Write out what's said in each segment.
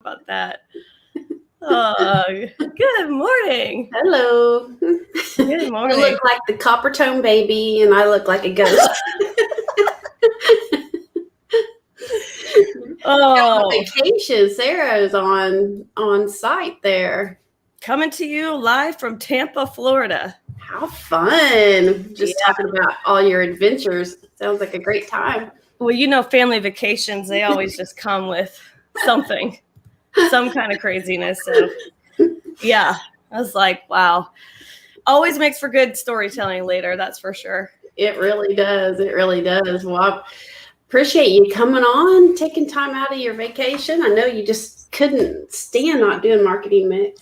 About that. Good morning. Hello. Good morning. You look like the copper tone baby, and I look like a ghost. Vacation. Sarah's on site there. Coming to you live from Tampa, Florida. How fun. Just talking about all your adventures. Sounds like a great time. Well, family vacations, they always just come with something, some kind of craziness. So, yeah, I was like, wow. Always makes for good storytelling later, that's for sure. It really does. It really does. Well, I appreciate you coming on, taking time out of your vacation. I know you just couldn't stand not doing marketing mix.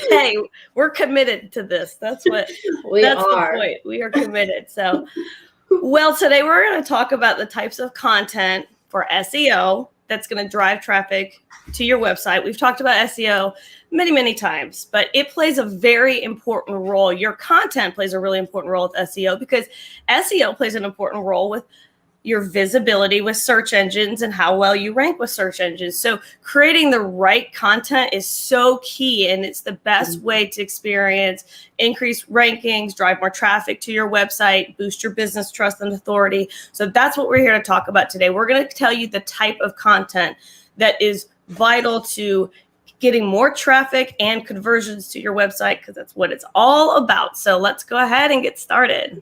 Hey, we're committed to this. That's the point. We are committed. So, well, today we're going to talk about the types of content for SEO that's going to drive traffic to your website. We've talked about SEO many, many times, but it plays a very important role. Your content plays a really important role with SEO because SEO plays an important role with your visibility with search engines and how well you rank with search engines. So creating the right content is so key, and it's the best way to experience increased rankings, drive more traffic to your website, boost your business trust and authority. So that's what we're here to talk about today. We're going to tell you the type of content that is vital to getting more traffic and conversions to your website, because that's what it's all about. So let's go ahead and get started.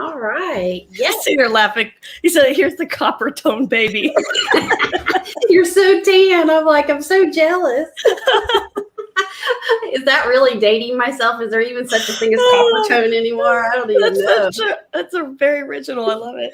All right. Yes. You're laughing. You said, here's the copper tone baby. You're so tan. I'm so jealous. Is that really dating myself? Is there even such a thing as copper tone anymore? I don't even know. That's a very original. I love it.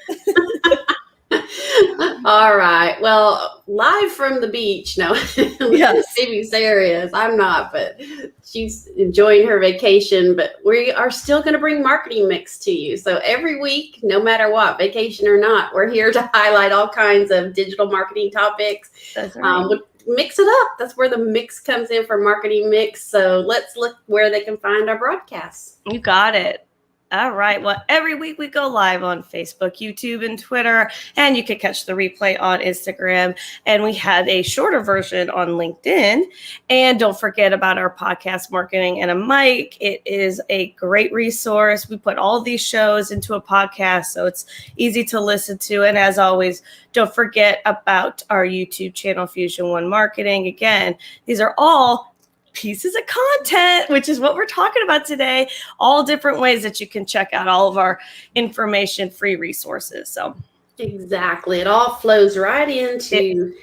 All right. Well, live from the beach. No, yes. Maybe Sarah is. I'm not, but she's enjoying her vacation. But we are still going to bring marketing mix to you. So every week, no matter what, vacation or not, we're here to highlight all kinds of digital marketing topics. That's right. Mix it up. That's where the mix comes in for marketing mix. So let's look where they can find our broadcasts. You got it. All right. Well, every week we go live on Facebook, YouTube, and Twitter, and you can catch the replay on Instagram. And we had a shorter version on LinkedIn. And don't forget about our podcast, Marketing and a Mic. It is a great resource. We put all these shows into a podcast, so it's easy to listen to. And as always, don't forget about our YouTube channel, Fusion One Marketing. Again, these are all pieces of content, which is what we're talking about today. All different ways that you can check out all of our information, free resources. So exactly. It all flows right into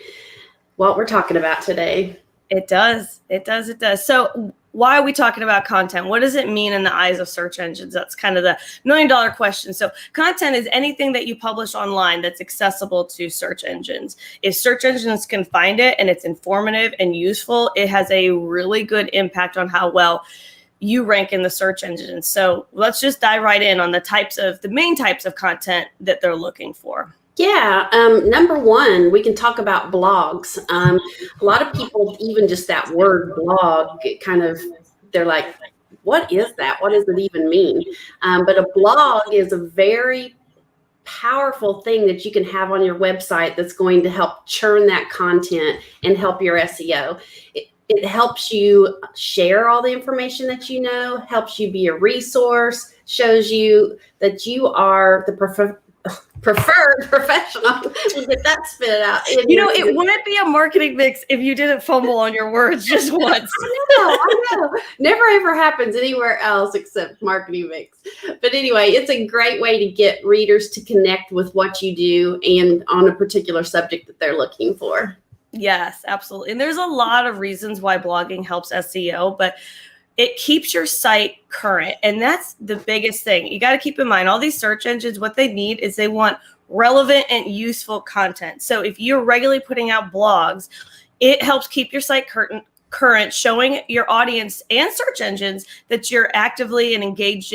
what we're talking about today. It does. It does. It does. So why are we talking about content? What does it mean in the eyes of search engines? That's kind of the $1 million question. So content is anything that you publish online that's accessible to search engines. If search engines can find it and it's informative and useful, it has a really good impact on how well you rank in the search engine. So let's just dive right in on the main types of content that they're looking for. Yeah. Number one, we can talk about blogs. A lot of people, even just that word blog, they're like, what is that? What does it even mean? But a blog is a very powerful thing that you can have on your website that's going to help churn that content and help your SEO. It helps you share all the information that you know, helps you be a resource, shows you that you are the preferred professional. We'll get that spit out. It wouldn't be a marketing mix if you didn't fumble on your words just once. I know. Never ever happens anywhere else except marketing mix. But anyway, it's a great way to get readers to connect with what you do and on a particular subject that they're looking for. Yes, absolutely. And there's a lot of reasons why blogging helps SEO, but it keeps your site current. And that's the biggest thing. You got to keep in mind, all these search engines, what they need is they want relevant and useful content. So if you're regularly putting out blogs, it helps keep your site current, showing your audience and search engines that you're actively and engaged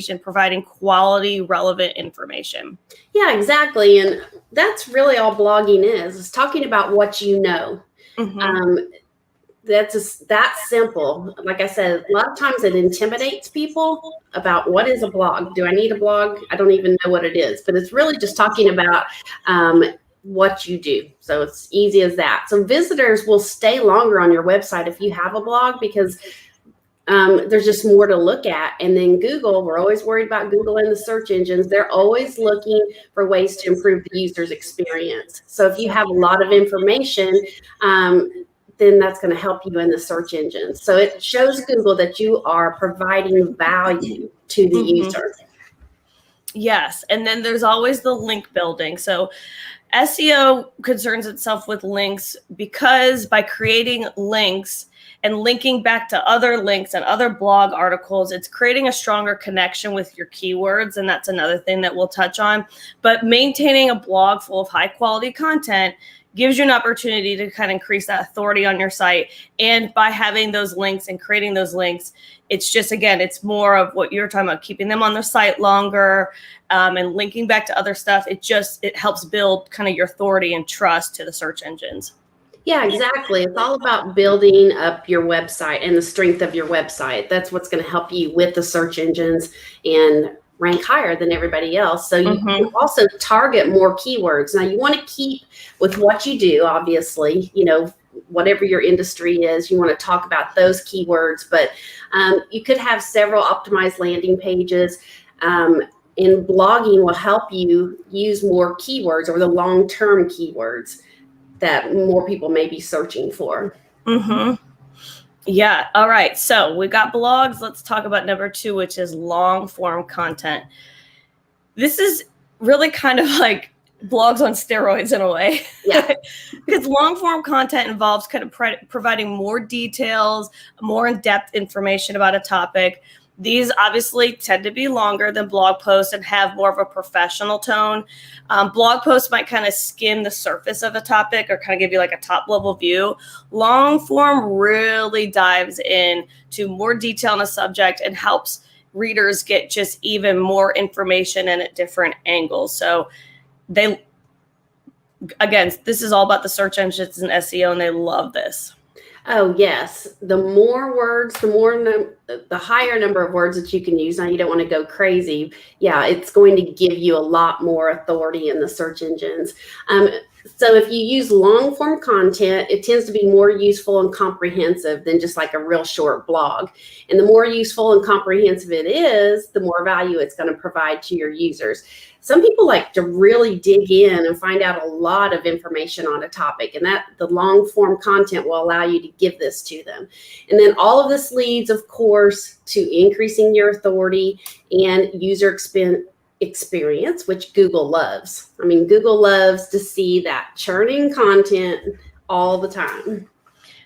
in providing quality, relevant information. Yeah, exactly. And that's really all blogging is talking about what you know. That's just that simple. Like I said, a lot of times it intimidates people about what is a blog. Do I need a blog? I don't even know what it is, but it's really just talking about what you do. So it's easy as that. So visitors will stay longer on your website if you have a blog, because there's just more to look at. And then Google, we're always worried about Google and the search engines. They're always looking for ways to improve the user's experience. So if you have a lot of information, then that's going to help you in the search engines. So it shows Google that you are providing value to the user. Yes. And then there's always the link building. So SEO concerns itself with links because by creating links and linking back to other links and other blog articles, it's creating a stronger connection with your keywords. And that's another thing that we'll touch on. But maintaining a blog full of high quality content gives you an opportunity to kind of increase that authority on your site. And by having those links and creating those links, it's just, again, it's more of what you're talking about, keeping them on the site longer and linking back to other stuff. It helps build kind of your authority and trust to the search engines. Yeah, exactly. It's all about building up your website and the strength of your website. That's what's going to help you with the search engines and rank higher than everybody else. So you can also target more keywords. Now you want to keep with what you do, obviously, whatever your industry is, you want to talk about those keywords, but you could have several optimized landing pages. And blogging will help you use more keywords, or the long-term keywords that more people may be searching for. Yeah. All right. So we got blogs. Let's talk about number 2, which is long form content. This is really kind of like blogs on steroids in a way. Yeah. Because long form content involves kind of providing more details, more in-depth information about a topic. These obviously tend to be longer than blog posts and have more of a professional tone. Blog posts might kind of skim the surface of a topic or kind of give you like a top level view. Long form really dives in to more detail on a subject and helps readers get just even more information and at different angles. So this is all about the search engines and SEO, and they love this. Oh, yes. The more words, the higher number of words that you can use. Now, you don't want to go crazy. Yeah, it's going to give you a lot more authority in the search engines. So if you use long form content, it tends to be more useful and comprehensive than just like a real short blog. And the more useful and comprehensive it is, the more value it's going to provide to your users. Some people like to really dig in and find out a lot of information on a topic, and that the long form content will allow you to give this to them. And then all of this leads, of course, to increasing your authority and user experience, which Google loves. I mean, Google loves to see that churning content all the time.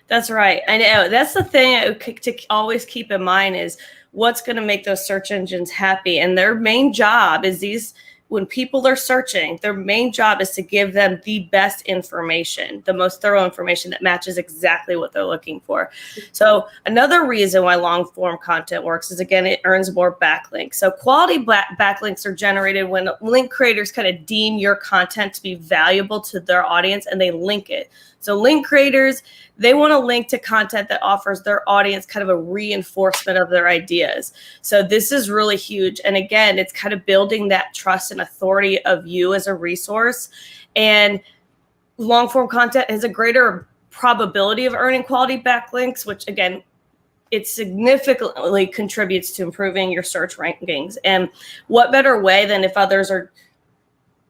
That's right. I know. That's the thing to always keep in mind is what's going to make those search engines happy. And their main job is when people are searching, their main job is to give them the best information, the most thorough information that matches exactly what they're looking for. So another reason why long form content works is, again, it earns more backlinks. So quality backlinks are generated when link creators kind of deem your content to be valuable to their audience and they link it. So link creators, they want to link to content that offers their audience kind of a reinforcement of their ideas. So this is really huge. And again, it's kind of building that trust and authority of you as a resource. And long form content has a greater probability of earning quality backlinks, which again, it significantly contributes to improving your search rankings. And what better way than if others are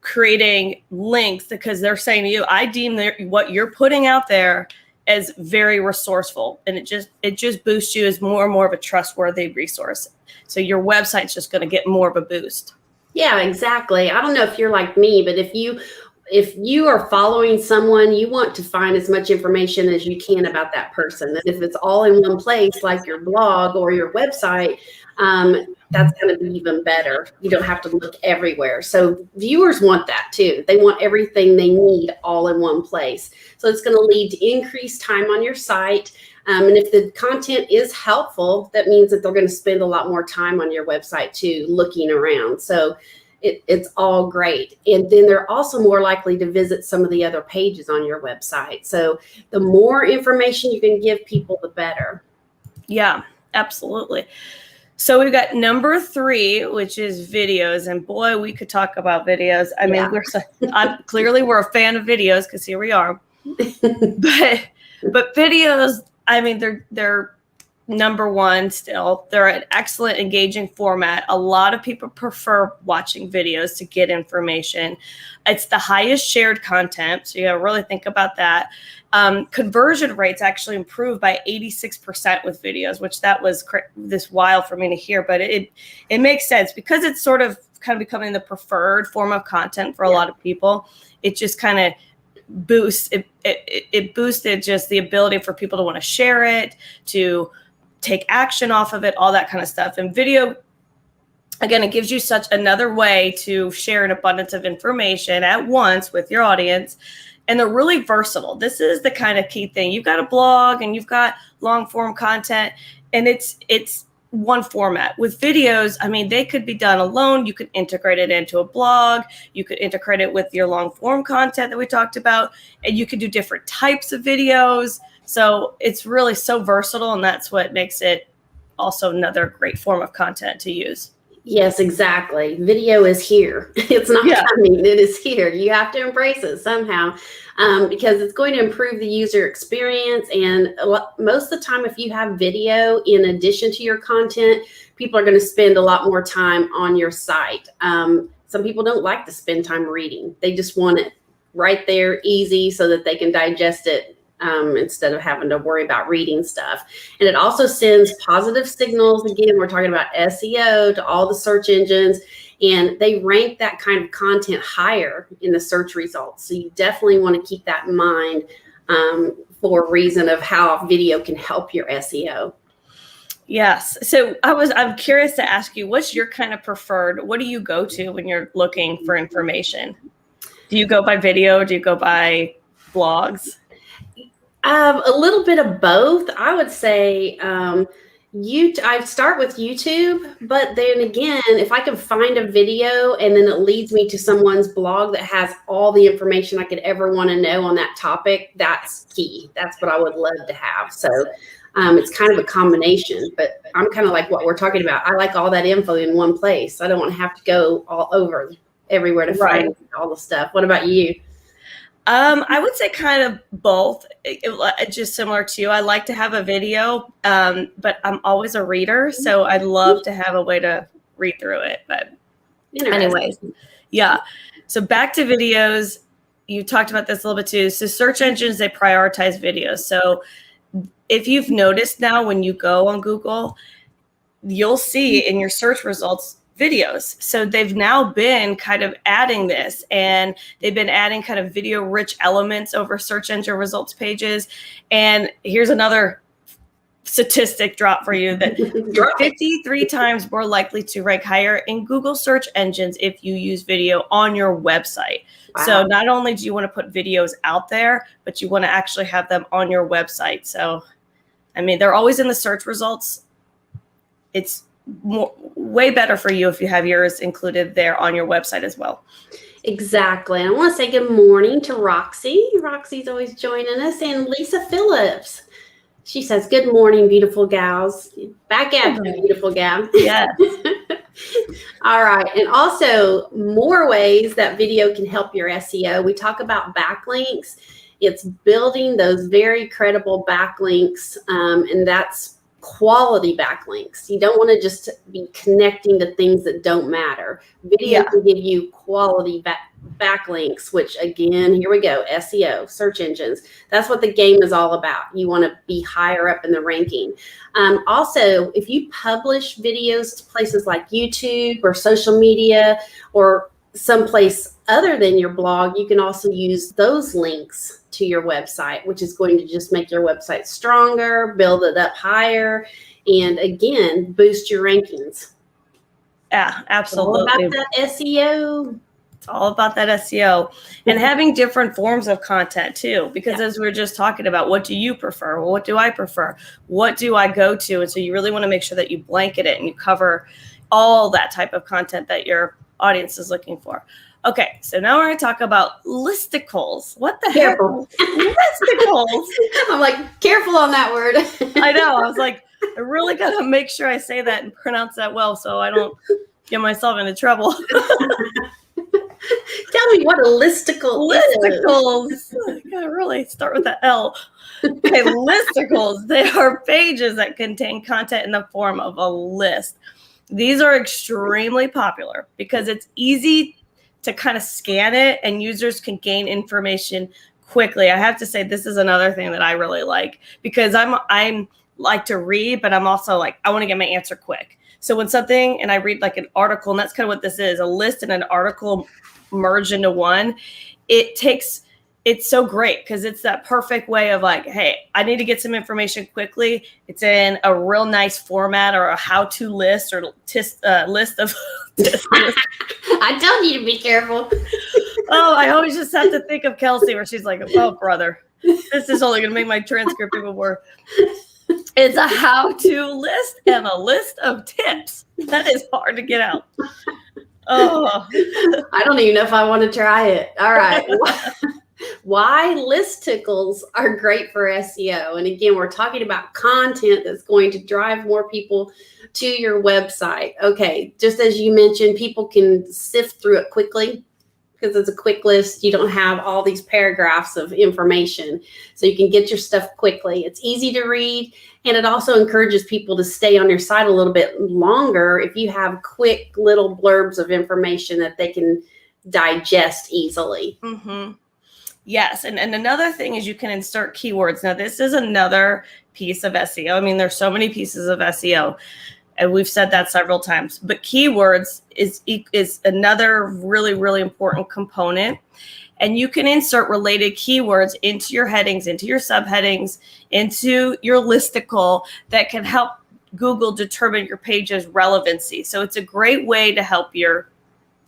creating links because they're saying to you, I deem what you're putting out there as very resourceful, and it just boosts you as more and more of a trustworthy resource. So your website's just going to get more of a boost. Yeah, exactly. I don't know if you're like me, but if you are following someone, you want to find as much information as you can about that person. And if it's all in one place, like your blog or your website, that's going to be even better. You don't have to look everywhere. So viewers want that too. They want everything they need all in one place. So it's going to lead to increased time on your site. And if the content is helpful, that means that they're going to spend a lot more time on your website too, looking around. So it's all great. And then they're also more likely to visit some of the other pages on your website. So the more information you can give people, the better. Yeah, absolutely. So we've got number 3, which is videos. And boy, we could talk about videos. I mean, clearly we're a fan of videos because here we are. But videos, I mean, they're number 1 still. They're an excellent, engaging format. A lot of people prefer watching videos to get information. It's the highest shared content, so you gotta really think about that. Conversion rates actually improved by 86% with videos, which that was this wild for me to hear, but it makes sense because it's sort of kind of becoming the preferred form of content for a lot of people. It just kind of it boosted just the ability for people to want to share it, to take action off of it, all that kind of stuff. And video, again, it gives you such another way to share an abundance of information at once with your audience. And they're really versatile. This is the kind of key thing. You've got a blog and you've got long form content, and it's one format. With videos, I mean, they could be done alone. You could integrate it into a blog. You could integrate it with your long form content that we talked about, and you could do different types of videos. So it's really so versatile, and that's what makes it also another great form of content to use. Yes, exactly. Video is here. It's not coming. It is here. You have to embrace it somehow because it's going to improve the user experience. And most of the time, if you have video in addition to your content, people are going to spend a lot more time on your site. Some people don't like to spend time reading. They just want it right there, easy, so that they can digest it instead of having to worry about reading stuff. And it also sends positive signals. Again, we're talking about SEO to all the search engines, and they rank that kind of content higher in the search results. So you definitely want to keep that in mind for a reason of how video can help your SEO. Yes. So I'm curious to ask you, what's your kind of preferred, what do you go to when you're looking for information? Do you go by video? Do you go by blogs? A little bit of both. I would say I start with YouTube, but then again, if I can find a video and then it leads me to someone's blog that has all the information I could ever want to know on that topic, that's key. That's what I would love to have. So it's kind of a combination, but I'm kind of like what we're talking about. I like all that info in one place. I don't want to have to go all over everywhere to find all the stuff. What about you? I would say kind of both, just similar to you. I like to have a video, but I'm always a reader, so I'd love to have a way to read through it. But anyways, yeah. So back to videos. You talked about this a little bit too. So search engines, they prioritize videos. So if you've noticed now when you go on Google, you'll see in your search results videos. So they've now been kind of adding this, and they've been adding kind of video rich elements over search engine results pages. And here's another statistic drop for you, that you're 53 times more likely to rank higher in Google search engines if you use video on your website. Wow. So not only do you want to put videos out there, but you want to actually have them on your website. So, I mean, they're always in the search results. It's way better for you if you have yours included there on your website as well. Exactly. I want to say good morning to Roxy. Roxy's always joining us, and Lisa Phillips. She says, good morning, beautiful gals. Back at you, beautiful gal. Yes. All right. And also more ways that video can help your SEO. We talk about backlinks. It's building those very credible backlinks, and that's quality backlinks. You don't want to just be connecting to things that don't matter. Video can give you quality backlinks, which again, here we go, SEO, search engines. That's what the game is all about. You want to be higher up in the ranking. Also, if you publish videos to places like YouTube or social media or someplace other than your blog, you can also use those links to your website, which is going to just make your website stronger, build it up higher, and again, boost your rankings. Yeah, absolutely. All about that SEO. It's all about that SEO and having different forms of content too, because as we were just talking about, what do you prefer? Well, what do I prefer? What do I go to? And so you really want to make sure that you blanket it and you cover all that type of content that your audience is looking for. Okay, so now we're going to talk about listicles. What the heck? Listicles. I'm like, careful on that word. I know. I was like, I really got to make sure I say that and pronounce that well so I don't get myself into trouble. Tell me what a listicle Listicles. is. I gotta really start with the L. Okay, listicles. They are pages that contain content in the form of a list. These are extremely popular because it's easy to kind of scan it and users can gain information quickly. I have to say this is another thing that I really like because I'm like to read, but I'm also like, I want to get my answer quick. So when something, and I read like an article, and that's kind of what this is, a list and an article merged into one, it's so great because it's that perfect way of like, hey, I need to get some information quickly. It's in a real nice format or a how-to list or list of I told you to be careful. Oh, I always just have to think of Kelsey where she's like, oh, brother, this is only going to make my transcript even worse. It's a how-to list and a list of tips. That is hard to get out. Oh, I don't even know if I want to try it. All right. Why listicles are great for SEO. And again, we're talking about content that's going to drive more people to your website. Okay, just as you mentioned, people can sift through it quickly because it's a quick list. You don't have all these paragraphs of information, so you can get your stuff quickly. It's easy to read, and it also encourages people to stay on your site a little bit longer if you have quick little blurbs of information that they can digest easily. Mm-hmm. Yes. And another thing is you can insert keywords. Now, this is another piece of SEO. I mean, there's so many pieces of SEO, and we've said that several times, but keywords is another really, really important component. And you can insert related keywords into your headings, into your subheadings, into your listicle that can help Google determine your page's relevancy. So it's a great way to help your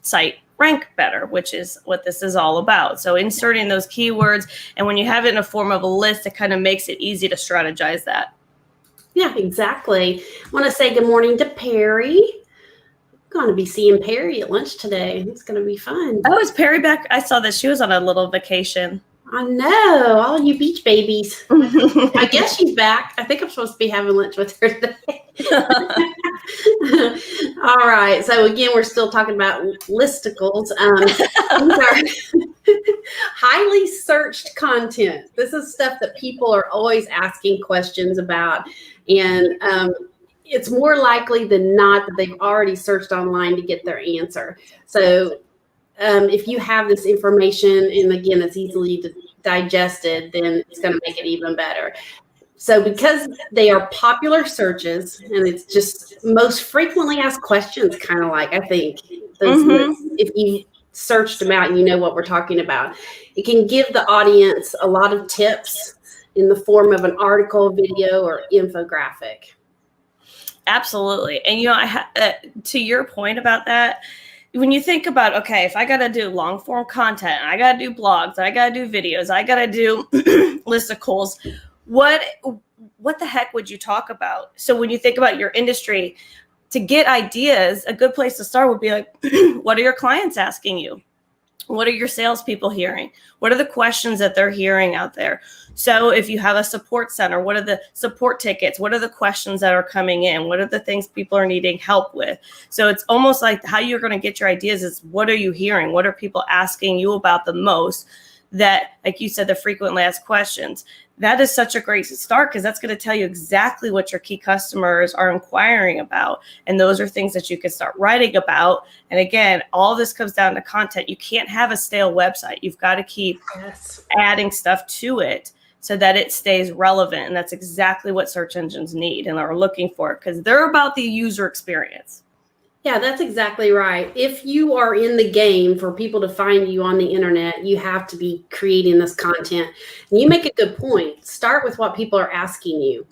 site rank better, which is what this is all about. So inserting those keywords, and when you have it in a form of a list, it kind of makes it easy to strategize that. Yeah, exactly. I want to say good morning to Perry. I'm going to be seeing Perry at lunch today. It's going to be fun. Oh, is Perry back? I saw that she was on a little vacation. I know, all you beach babies. I guess she's back. I think I'm supposed to be having lunch with her today. All right. So again, we're still talking about listicles. These are highly searched content. This is stuff that people are always asking questions about. And it's more likely than not that they've already searched online to get their answer. So if you have this information, and again, it's easily digested, then it's going to make it even better. So because they are popular searches, and it's just most frequently asked questions, kind of like, I think, those lists, if you searched them out and you know what we're talking about, it can give the audience a lot of tips in the form of an article, video, or infographic. Absolutely. And, you know, to your point about that, when you think about, okay, if I got to do long form content, I got to do blogs, I got to do videos, I got to do listicles, what the heck would you talk about? So when you think about your industry, to get ideas, a good place to start would be like, what are your clients asking you? What are your salespeople hearing? What are the questions that they're hearing out there? So if you have a support center, what are the support tickets? What are the questions that are coming in? What are the things people are needing help with? So it's almost like how you're going to get your ideas is what are you hearing? What are people asking you about the most? That, like you said, the frequently asked questions. That is such a great start because that's going to tell you exactly what your key customers are inquiring about. And those are things that you can start writing about. And again, all this comes down to content. You can't have a stale website. You've got to keep adding stuff to it so that it stays relevant. And that's exactly what search engines need and are looking for because they're about the user experience. Yeah, that's exactly right. If you are in the game for people to find you on the internet, you have to be creating this content. And you make a good point. Start with what people are asking you.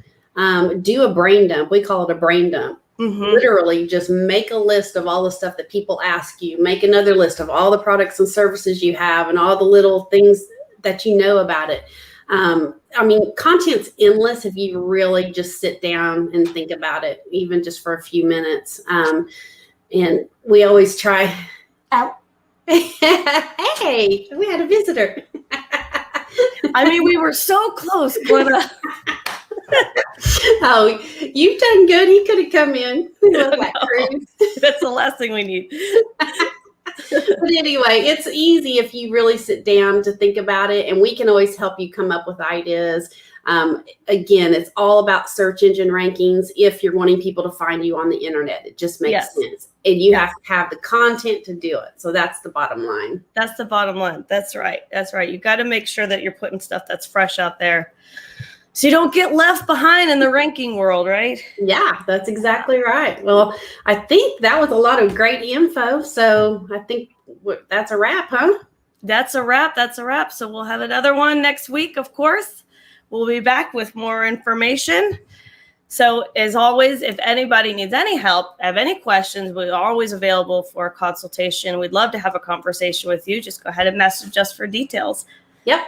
Do a brain dump. We call it a brain dump. Literally just make a list of all the stuff that people ask you, make another list of all the products and services you have and all the little things that you know about it. I mean, content's endless if you really just sit down and think about it, even just for a few minutes. And we always try. Ow. Hey, we had a visitor. I mean, we were so close, but oh, you've done good. He could have come in. That's the last thing we need. But anyway, it's easy if you really sit down to think about it, and we can always help you come up with ideas. Again, it's all about search engine rankings. If you're wanting people to find you on the internet, it just makes sense. And you have to have the content to do it. So that's the bottom line. That's the bottom line. That's right. That's right. You got to make sure that you're putting stuff that's fresh out there, so you don't get left behind in the ranking world, right? Yeah, that's exactly right. Well, I think that was a lot of great info. So I think that's a wrap, huh? That's a wrap. That's a wrap. So we'll have another one next week, of course. We'll be back with more information. So as always, if anybody needs any help, have any questions, we're always available for a consultation. We'd love to have a conversation with you. Just go ahead and message us for details. Yep.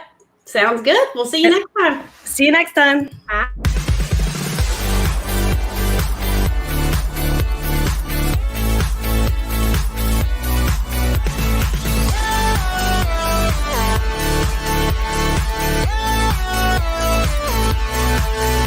Sounds good. We'll see you next time. See you next time. Bye.